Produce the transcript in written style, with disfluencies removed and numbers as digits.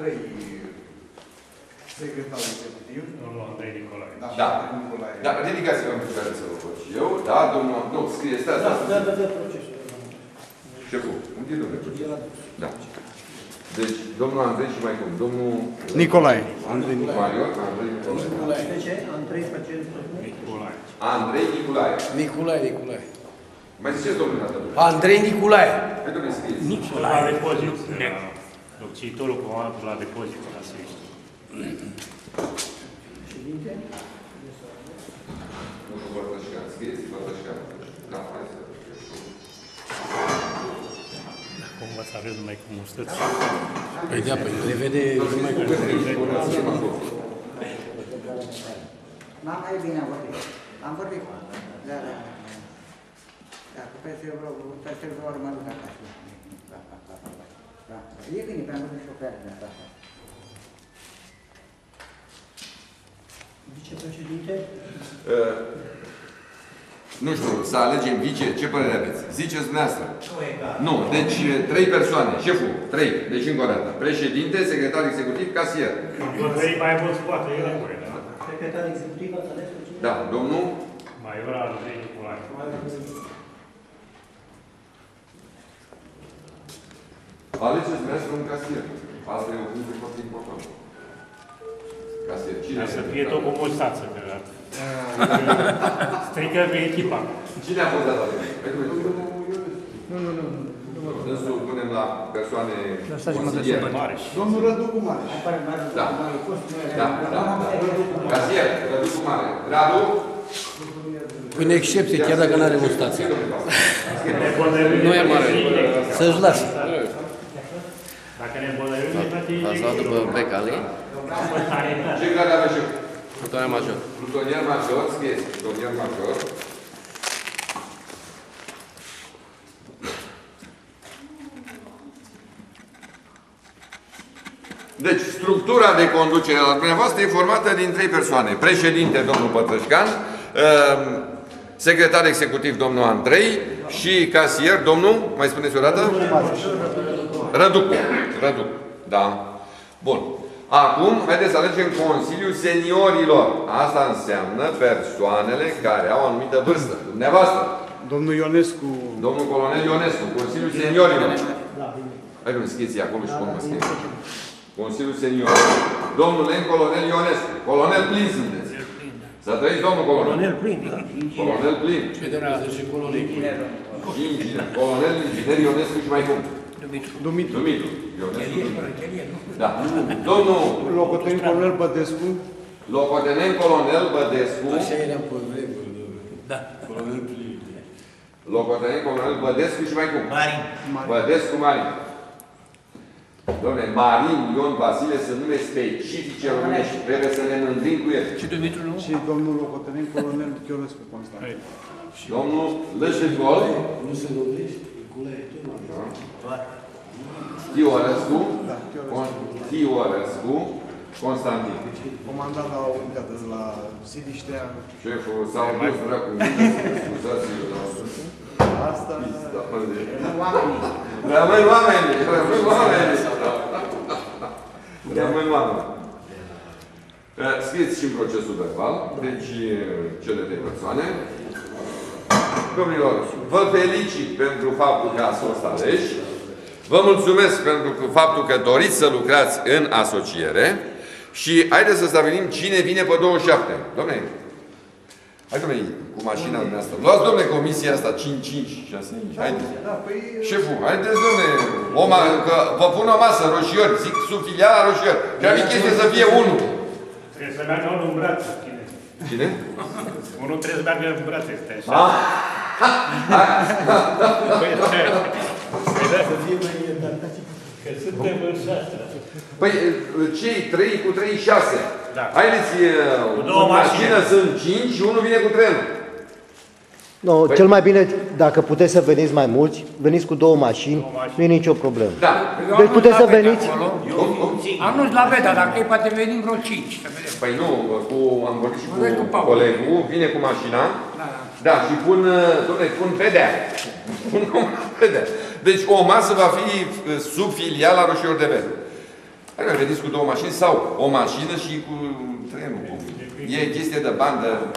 Andrei, secretarul executiv. Domnul Andrei Nicolae. Da. Da, ridicați-vă în care să vă fac și eu. Da, domnul... Nu, scrie, stați. Da, procesul. Șeful, unde e domnul proces? Da. Deci, domnul Andrei și mai cum? Domnul... Nicolae. Andrei Nicolae. Andrei Nicolae. De ce? Andrei Făcel. Nicolae. Andrei Nicolae. Nicolae. Mai ziceți domnul dată? Andrei Nicolae. Hai, domnule, scrieți. La depozit. Locțitorul cu la depozit. La Sfârșit. Președinte? Domnul Bărtășcan. Scrieți, Bărtășcan. Da, hai să... Cumva să aveți numai cum stăți. Păi da, păi le vede numai cum N-am mai bine am vorbit. Am vorbit. Da. Cu peste vreo oră mă duc acasă. Da. E bine, pentru că șoferul de asta. Vicepreședinte? Nu știu, să alegem vice, ce părere aveți? Ziceți dumneavoastră. Nu, deci 3 persoane, șeful, 3, deci încă o dată. Președinte, secretar executiv, casier. Vă trăi mai mulți, poate, e nevoie, da? Secretar executiv, ați ales pe cine? Da, domnul? Maiora Andrei Nicolae. Alegeți dumneavoastră un casier. Asta e o funcție foarte importantă. Casier, cine? Ca să fie tot cu mulțață, că strică pe echipa. Cine a fost dat la Nu. Însul punem la persoane consiliere. Domnul Radu cu Mare. Da. Casier, Radu cu Mare. Radu? Până excepție, chiar dacă nu are o stație. Nu e mare. Să-și lasă. Dacă ne îmbolnăvim, Ați luat după Becali. Ce grad avea șef? Plutonier major. Plutonier major, scrieți. Plutonier major. Deci, structura de conducere la dumneavoastră e formată din 3 persoane. Președinte, domnul Pătrășcan, secretar executiv, domnul Andrei și casier, domnul, mai spuneți o dată? Răducu. Da. Bun. Acum, haideți să alegem Consiliul Seniorilor. Asta înseamnă persoanele care au o anumită vârstă. Dumneavoastră. Domnul Ionescu. Domnul colonel Ionescu, Consiliul Seniorilor. Hai că-mi scrieți acolo și cum mă scrieți. Consiliul Seniorilor. Domnul colonel Ionescu. Colonel plin sunteți. Să trăiți, domnul colonel. Colonel plin. Colonel plin. Federează și colonel. Inginer. Colonel inginer Ionescu și mai cum? Dumitru. Ionescu. Da. Domnul Locotenent colonel Bădescu. locotenent colonel Bădescu. Așa era pe vremuri. Da. Colonel plin. Locotenent colonel Bădescu și mai cum? Marin. Bădescu Marin. Dom'le, Marin Ion Vasile sunt nume specifice românești. Trebuie să ne mândrim cu ele. Și Dumitru nu? Și domnul locotenent colonel Chiorescu Constantin. Domnul Lășegol. Nu se lovește. Culea e tot. Chiorescu. Chiorescu Constantin. Comandat la unitate de la Sidiștea. Șeful s-au dus dracu. Scuzați-vă. Asta... Rămâi oameni. Scrieți și în procesul verbal, deci cele 3 persoane. Domnilor, vă felicit pentru faptul că ați fost aleși. Vă mulțumesc pentru faptul că doriți să lucrați în asociere. Și haideți să stabilim cine vine pe 27. Dom'le, hai, dom'le, cu mașina dumneavoastră. Luați, dom'le, comisia asta, 5, 6, haideți. Șeful, haideți, dom'le, că vă pun o masă, roșiori, zic sub filiala roșiori. Și am chestie să fie 1. Trebuie să meargă unul în brațe. Cine? Unul trebuie să meargă în brațe. Să fie mai iertat. Că suntem în 6. Păi, cei 3 cu 3, 6. Da. Haideți, două mașină sunt 5 și unul vine cu trenul. No, cel mai bine, dacă puteți să veniți mai mulți, veniți cu 2 mașini, nu e nicio problemă. Da. Deci puteți să veniți. Anul la Veda, dacă e poate venim vreo 5. Păi nu, am vorbit și cu colegul, vine cu mașina. Da, și pun vedea. Deci o masă va fi sub filiala Roșior de Verde. Hai, veniți cu 2 mașini sau o mașină și cu trenul. E chestie de bandă